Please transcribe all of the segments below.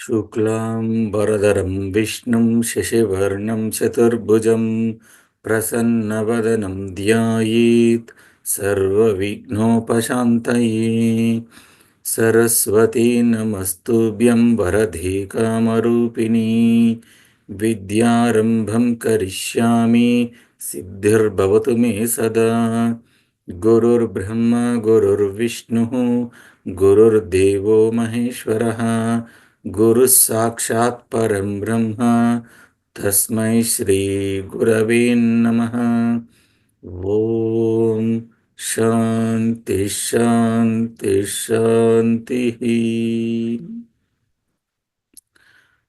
Shuklam Bharadaram Vishnum Shashivarnam Chaturbhujam Prasannavadanam Dhyayit Sarva Vignopashantaye Saraswati Namastubhyam Varadhi Kamarupini Vidyarambham Karishyami Siddhir Bhavatu Me Sada Gurur Brahma Gurur Vishnu Gurur Devo Maheshwaraha Guru Sakshat Param Brahma Tasmai Shri Gurave Namaha Om Shanti Shanti Shanti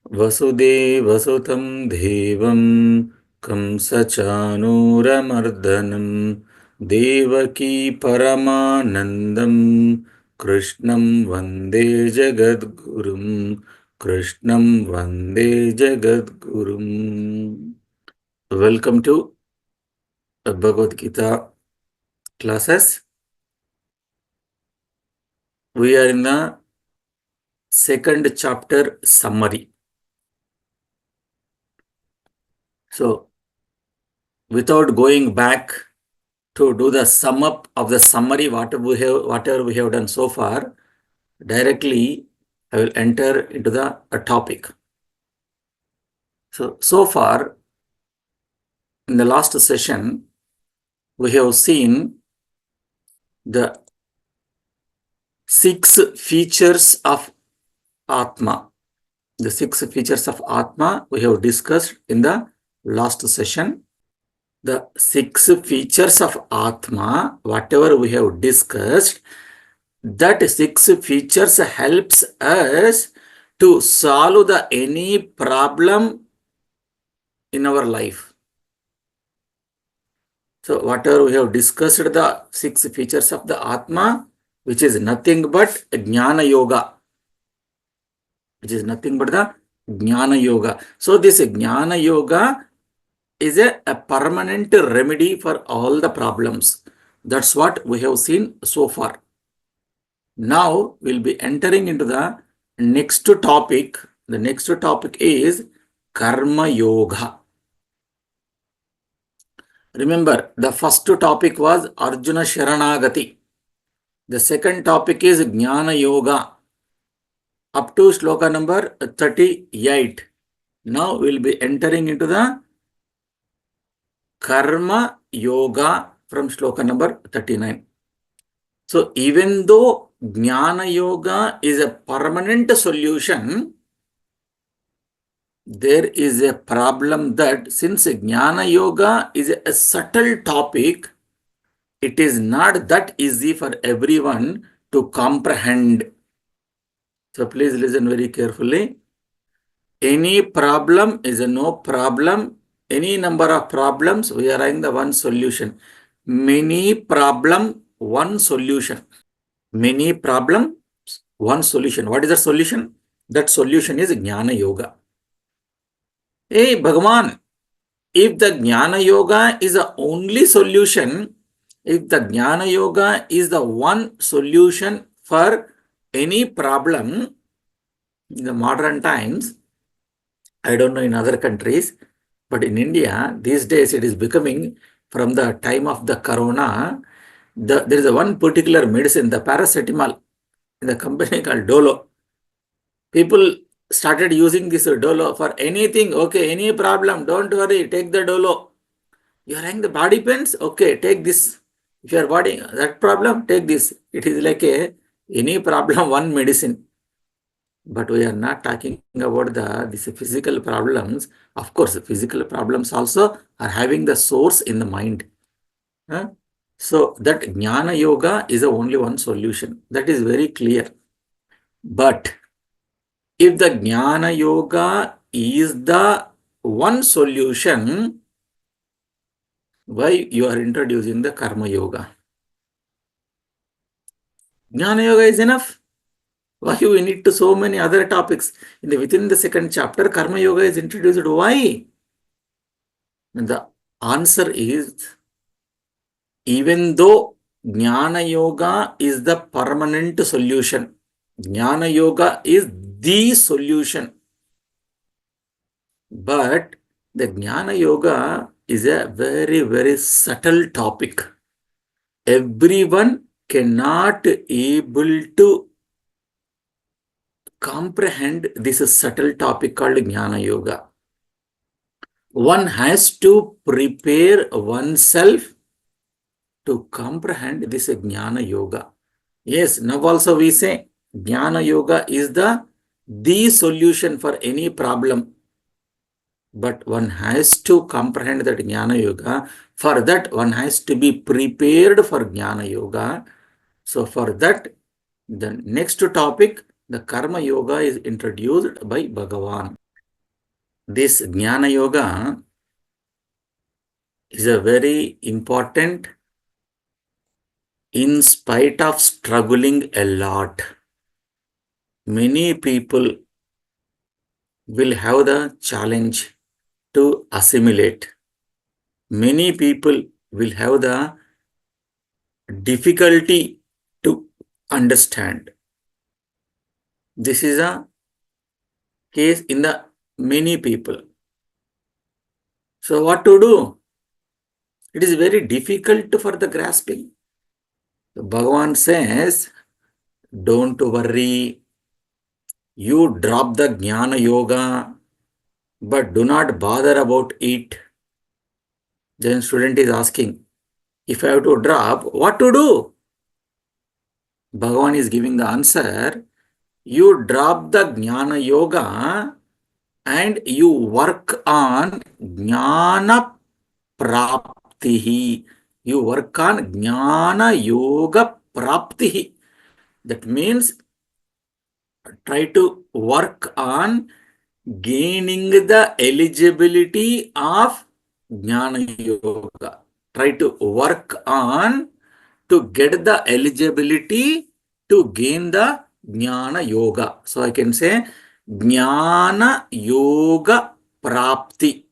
Vasudevasutam Devam Kamsachanuramardanam Devaki Paramanandam Krishnam Vande Jagadgurum Krishnam Vande Jagadgurum. Welcome to Bhagavad Gita classes. We are in the second chapter summary. So, without going back to do the sum up of the summary, whatever we have done so far, directly I will enter into the topic. So far, in the last session, we have seen the 6 features of Atma. The 6 features of Atma we have discussed in the last session. The 6 features of Atma, whatever we have discussed, that 6 features helps us to solve any problem in our life. So whatever we have discussed, the 6 features of the Atma, which is nothing but Jnana Yoga. Which is nothing but the Jnana Yoga. So this Jnana Yoga is a permanent remedy for all the problems. That's what we have seen so far. Now we'll be entering into the next topic. The next topic is Karma Yoga. Remember, the first topic was Arjuna Sharanagati. The second topic is Jnana Yoga. Up to shloka number 38. Now we'll be entering into the Karma Yoga from shloka number 39. So even though Jnana Yoga is a permanent solution, there is a problem that since Jnana Yoga is a subtle topic, it is not that easy for everyone to comprehend. So please listen very carefully. Any problem is a no problem. Any number of problems, we are in the one solution. Many problem, one solution. Many problems, one solution. What is the solution? That solution is Jnana Yoga. Hey, Bhagavan, if the Jnana Yoga is the only solution, if the Jnana Yoga is the one solution for any problem in the modern times, I don't know in other countries, but in India, these days it is becoming, from the time of the corona, there is a one particular medicine, the paracetamol, in the company called Dolo. People started using this Dolo for anything. Okay, any problem, don't worry, take the Dolo. You are having the body pains? Okay, take this. If you are body that problem, take this. It is like any problem, one medicine. But we are not talking about these physical problems. Of course, physical problems also are having the source in the mind. So that Jnana Yoga is the only one solution. That is very clear. But if the Jnana Yoga is the one solution, why you are introducing the Karma Yoga? Jnana Yoga is enough. Why we need to so many other topics? Within the second chapter, Karma Yoga is introduced. Why? And the answer is, even though Jnana Yoga is the permanent solution, Jnana Yoga is the solution. But the Jnana Yoga is a very, very subtle topic. Everyone cannot able to comprehend this subtle topic called Jnana Yoga. One has to prepare oneself to comprehend this Jnana Yoga. Yes, now also we say Jnana Yoga is the solution for any problem. But one has to comprehend that Jnana Yoga. For that, one has to be prepared for Jnana Yoga. So for that, the next topic, the Karma Yoga, is introduced by Bhagavan. This Jnana Yoga is a very important in spite of struggling a lot. Many people will have the challenge to assimilate. Many people will have the difficulty to understand. This is a case in the many people. So what to do? It is very difficult for the grasping. So Bhagavan says, don't worry. You drop the Jnana Yoga, but do not bother about it. Then student is asking, if I have to drop, what to do? Bhagavan is giving the answer. You drop the Jnana Yoga and you work on Jnana Praptihi. You work on Jnana Yoga Praptihi. That means try to work on gaining the eligibility of Jnana Yoga. Try to work on to get the eligibility to gain the Jnana Yoga. So I can say Jnana Yoga Prapti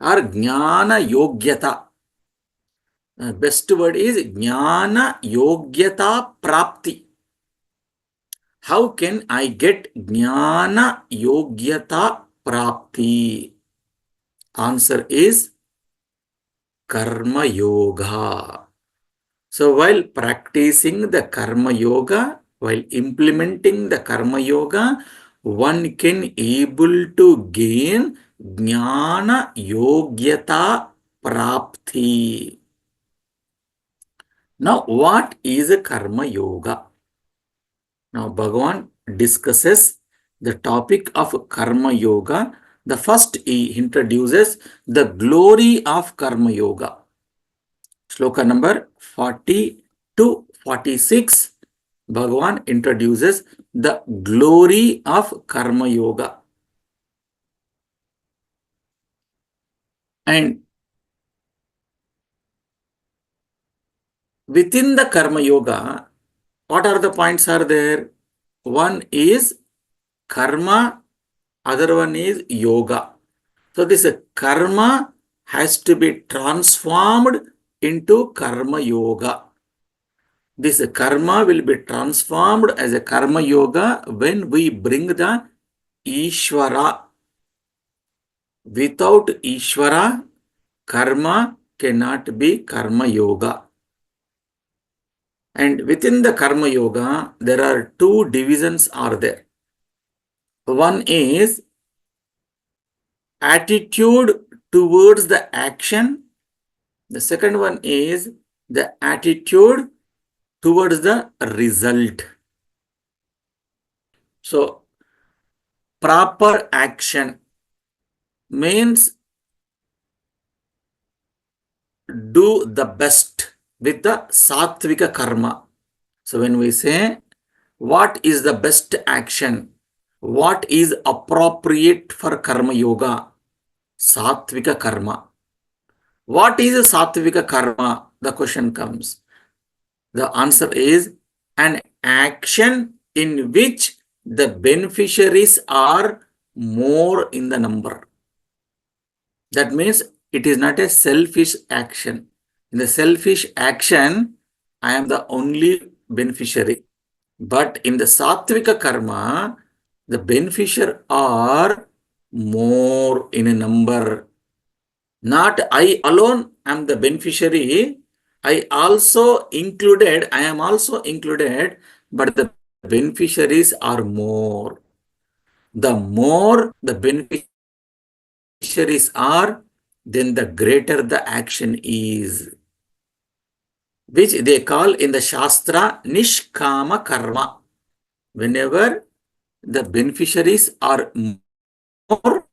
or Jnana Yogyata. Best word is Jnana Yogyata Prapti. How can I get Jnana Yogyata Prapti? Answer is Karma Yoga. So while practicing the Karma Yoga, while implementing the Karma Yoga, one can able to gain Jnana Yogyata Prapti. Now, what is a Karma Yoga? Now, Bhagavan discusses the topic of Karma Yoga. The first he introduces the glory of Karma Yoga. Shloka number 40 to 46, Bhagavan introduces the glory of Karma Yoga. And within the Karma Yoga, what are the points are there? One is karma, other one is yoga. So this karma has to be transformed into Karma Yoga. This karma will be transformed as a Karma Yoga when we bring the Ishvara. Without Ishvara, karma cannot be Karma Yoga. And within the Karma Yoga, there are two divisions are there. One is attitude towards the action. The second one is the attitude towards the result. So, proper action means do the best with the sattvika karma. So when we say what is the best action, what is appropriate for karma yoga? Sattvika karma. What is sattvika karma? The question comes. The answer is an action in which the beneficiaries are more in the number. That means it is not a selfish action. In the selfish action, I am the only beneficiary. But in the sattvika karma, the beneficiary are more in a number. Not I alone am the beneficiary. I am also included, but the beneficiaries are more. The more the beneficiaries are, then the greater the action is, which they call in the Shastra Nishkama Karma. Whenever the beneficiaries are more,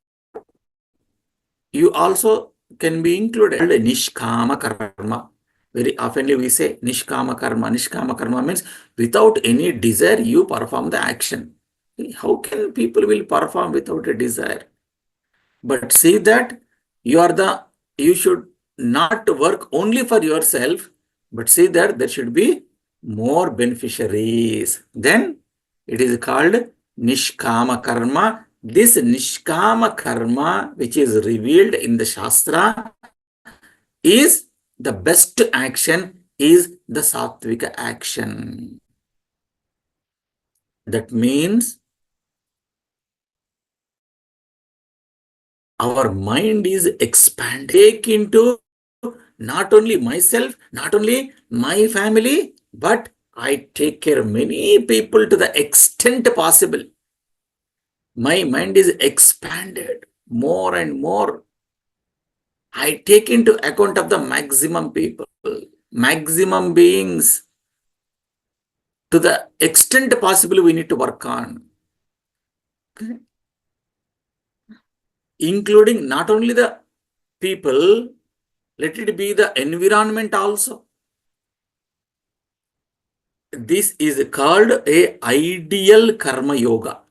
you also can be included. Nishkama Karma. Very often we say Nishkama Karma. Nishkama Karma means without any desire you perform the action. How can people will perform without a desire? But see that you should not work only for yourself, but see that there should be more beneficiaries. Then it is called Nishkama Karma. This Nishkama Karma, which is revealed in the Shastra, is the best action, is the Sattvika action. That means our mind is expanded. Take into not only myself, not only my family, but I take care of many people to the extent possible. My mind is expanded more and more. I take into account of the maximum people, maximum beings. To the extent possible, we need to work on. Okay? Including not only the people, let it be the environment also. This is called a ideal karma yoga.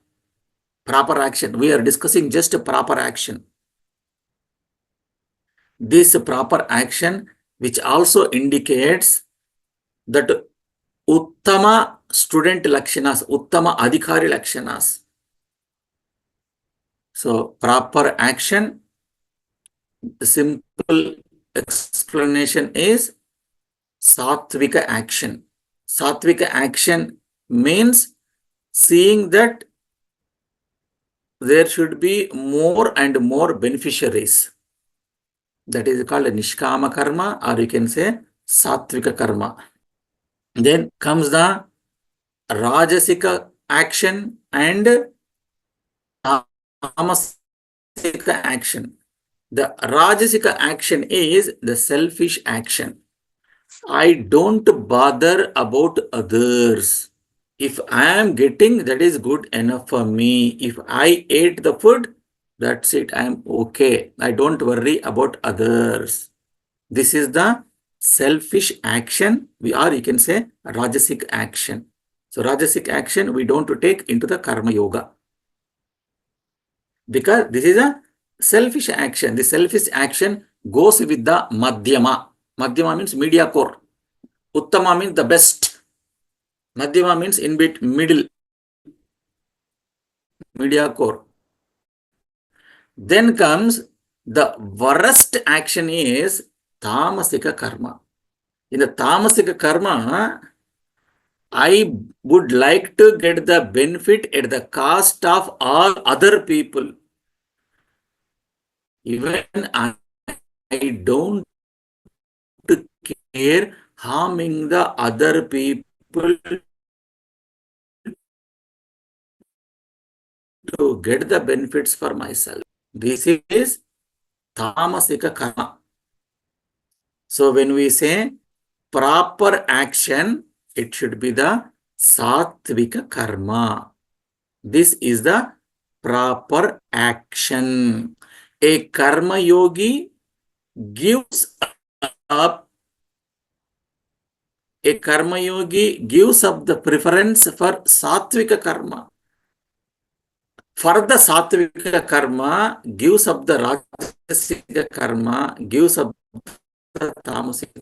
Proper action. We are discussing just a proper action. This proper action, which also indicates that Uttama student lakshanas, Uttama adhikari lakshanas. So, proper action, the simple explanation is Sattvika action. Sattvika action means seeing that there should be more and more beneficiaries. That is called Nishkama Karma, or you can say Sattvika Karma. Then comes the Rajasika action and Tamasika action. The Rajasika action is the selfish action. I don't bother about others. If I am getting, that is good enough for me. If I ate the food, that's it. I am okay. I don't worry about others. This is the selfish action, or you can say Rajasic action. So Rajasic action, we don't take into the Karma Yoga. Because this is a selfish action. The selfish action goes with the Madhyama. Madhyama means mediocre. Uttama means the best. Madhyama means in bit middle. Mediocre. Then comes the worst action is Tamasika Karma. In the Tamasika Karma, I would like to get the benefit at the cost of all other people. Even I don't care harming the other people to get the benefits for myself. This is Tamasika Karma. So when we say proper action, it should be the Sattvika Karma. This is the proper action. A Karma Yogi gives up. A Karma Yogi gives up the preference for Sattvika Karma. For the Sattvika Karma, gives up the Rajasika Karma, gives up the Tamasika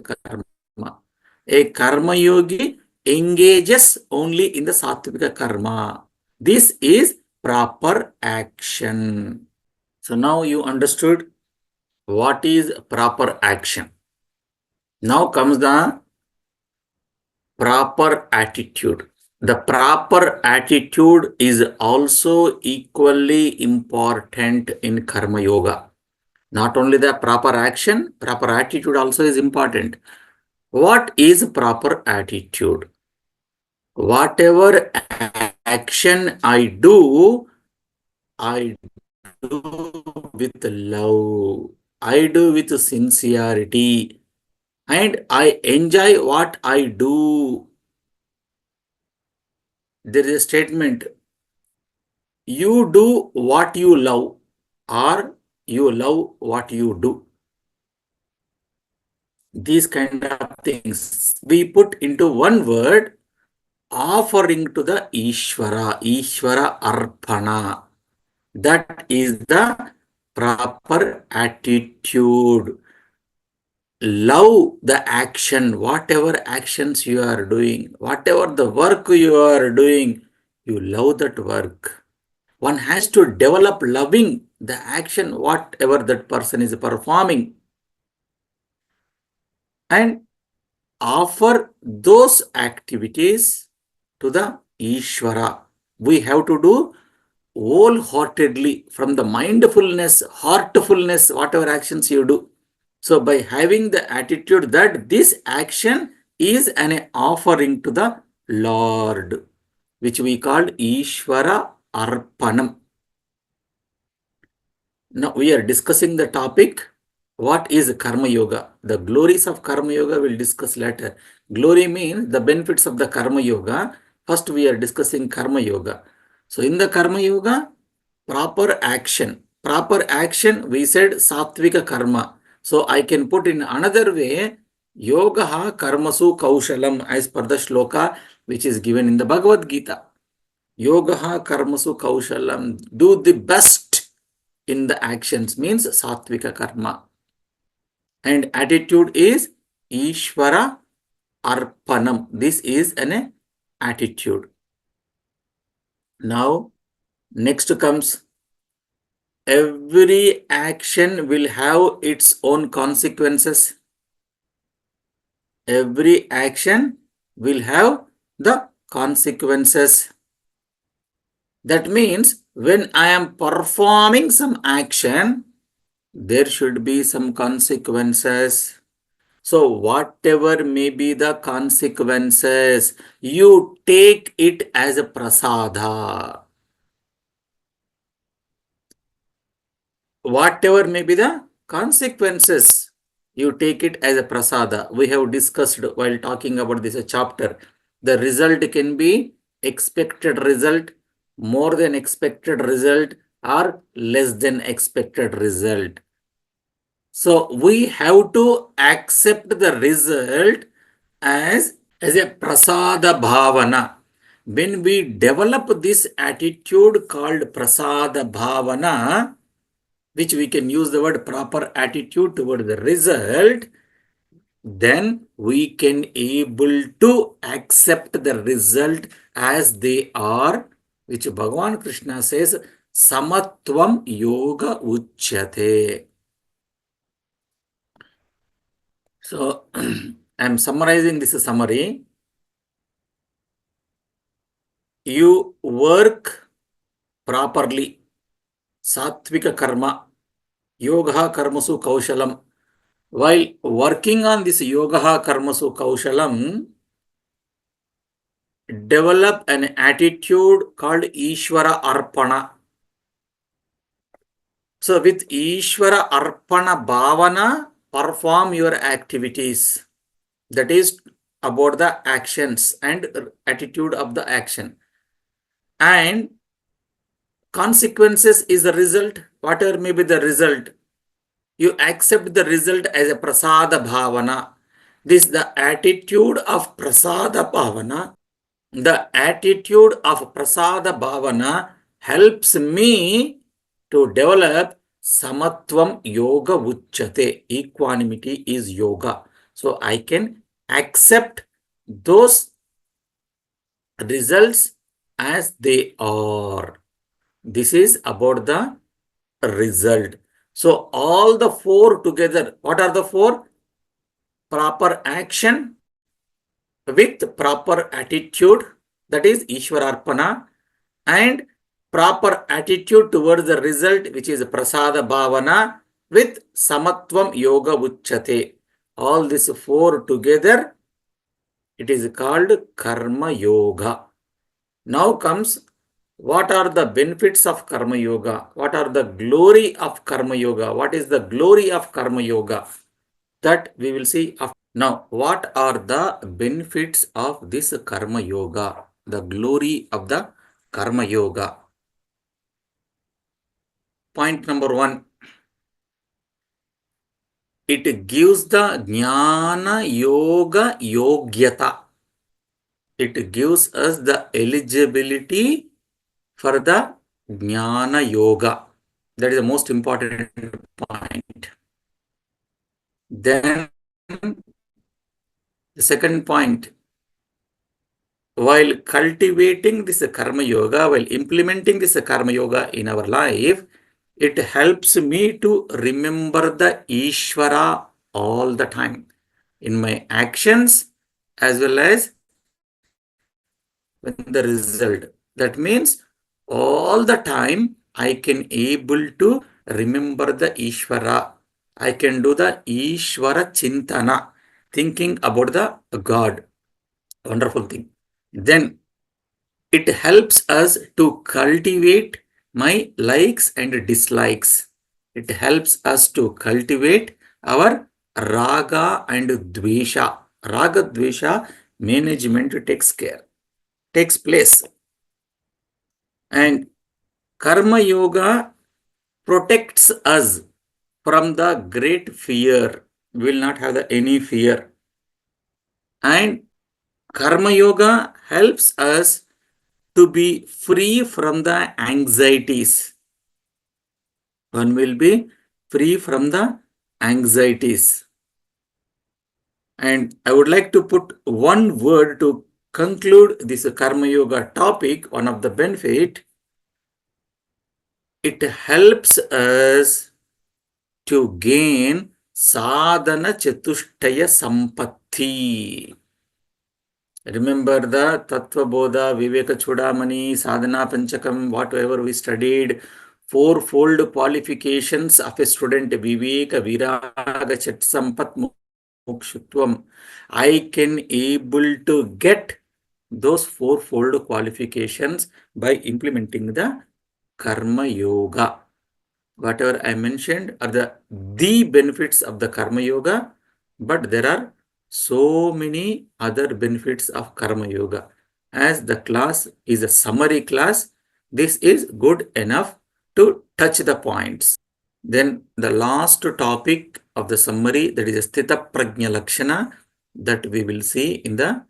Karma. A Karma Yogi engages only in the Sattvika Karma. This is proper action. So now you understood what is proper action. Now comes the proper attitude. The proper attitude is also equally important in Karma Yoga. Not only the proper action, proper attitude also is important. What is proper attitude? Whatever action I do with love. I do with sincerity. And I enjoy what I do. There is a statement, you do what you love, or you love what you do. These kind of things we put into one word, offering to the Ishvara Arpana. That is the proper attitude. Love the action, whatever actions you are doing, whatever the work you are doing, you love that work. One has to develop loving the action, whatever that person is performing, and offer those activities to the Ishvara. We have to do wholeheartedly from the mindfulness, heartfulness, whatever actions you do. So by having the attitude that this action is an offering to the Lord, which we call Ishvara Arpanam. Now we are discussing the topic, what is Karma Yoga? The glories of Karma Yoga we'll discuss later. Glory means the benefits of the Karma Yoga. First we are discussing Karma Yoga. So in the Karma Yoga, proper action. Proper action, we said Sattvika Karma. So I can put in another way, Yogaha Karmasu Kaushalam, as per the shloka which is given in the Bhagavad Gita. Yogaha Karmasu Kaushalam. Do the best in the actions means Sattvika Karma. And attitude is Ishvara Arpanam. This is an attitude. Now, next comes, every action will have its own consequences. Every action will have the consequences. That means when I am performing some action, there should be some consequences. So whatever may be the consequences, you take it as a prasada. Whatever may be the consequences, you take it as a prasada. We have discussed while talking about this chapter. The result can be expected result, more than expected result, or less than expected result. So we have to accept the result as a prasada bhavana. When we develop this attitude called prasada bhavana, which we can use the word proper attitude toward the result, then we can able to accept the result as they are, which Bhagavan Krishna says, samatvam yoga uchyate. So I am summarizing this summary. You work properly, Sattvika Karma, Yoga Karmasu Kaushalam. While working on this Yoga Karmasu Kaushalam, develop an attitude called Ishvara Arpana. So with Ishvara Arpana Bhavana, perform your activities. That is about the actions and attitude of the action. And consequences is the result, whatever may be the result. You accept the result as a prasada bhavana. This is the attitude of prasada bhavana. The attitude of prasada bhavana helps me to develop samatvam yoga uchyate. Equanimity is yoga. So I can accept those results as they are. This is about the result. So all the four together, what are the four? Proper action with proper attitude, that is Ishwararpana, and proper attitude towards the result, which is Prasada Bhavana, with Samatvam Yoga Uchyate. All these four together, it is called Karma Yoga. Now comes, what are the benefits of Karma Yoga? What are the glory of Karma Yoga? What is the glory of Karma Yoga? That we will see after. Now, what are the benefits of this Karma Yoga? The glory of the Karma Yoga. Point number one, it gives the Jnana Yoga Yogyata. It gives us the eligibility for the Jnana Yoga. That is the most important point. Then the second point, while cultivating this Karma Yoga, while implementing this Karma Yoga in our life, it helps me to remember the Ishvara all the time in my actions as well as when the result. That means all the time I can able to remember the Ishvara. I can do the Ishvara Chintana, thinking about the God. Wonderful thing. Then it helps us to cultivate my likes and dislikes. It helps us to cultivate our raga and dvesha. Raga dvesha management takes place. And karma yoga protects us from the great fear. We will not have any fear. And karma yoga helps us to be free from the anxieties. One will be free from the anxieties. And I would like to put one word to conclude this Karma Yoga topic. One of the benefit, it helps us to gain sadhana chatushtaya sampatti. Remember the Tattva Bodha, Viveka Chudamani, Sadhana Panchakam, whatever we studied, fourfold qualifications of a student, Viveka, Viraga, Chat Sampat, Mukshutvam. I can able to get those fourfold qualifications by implementing the Karma Yoga. Whatever I mentioned are the benefits of the Karma Yoga, but there are so many other benefits of Karma Yoga. As the class is a summary class, this is good enough to touch the points. Then the last topic of the summary, that is Sthita Prajna Lakshana, that we will see in the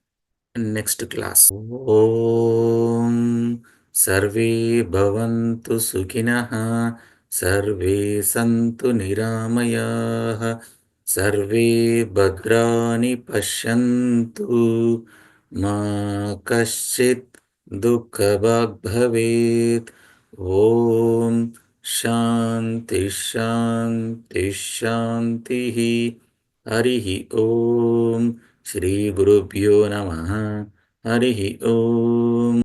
next class. Om Sarve Bhavantu Sukhinah, Sarve Santu Niramayah, Sarve Bhadrani Pashyantu, Ma Kaschit Dukkha Bhavet. Om Shanti Shanti Shanti. Harihi Om. Shri Gurubhyo Namaha. Harihi Om.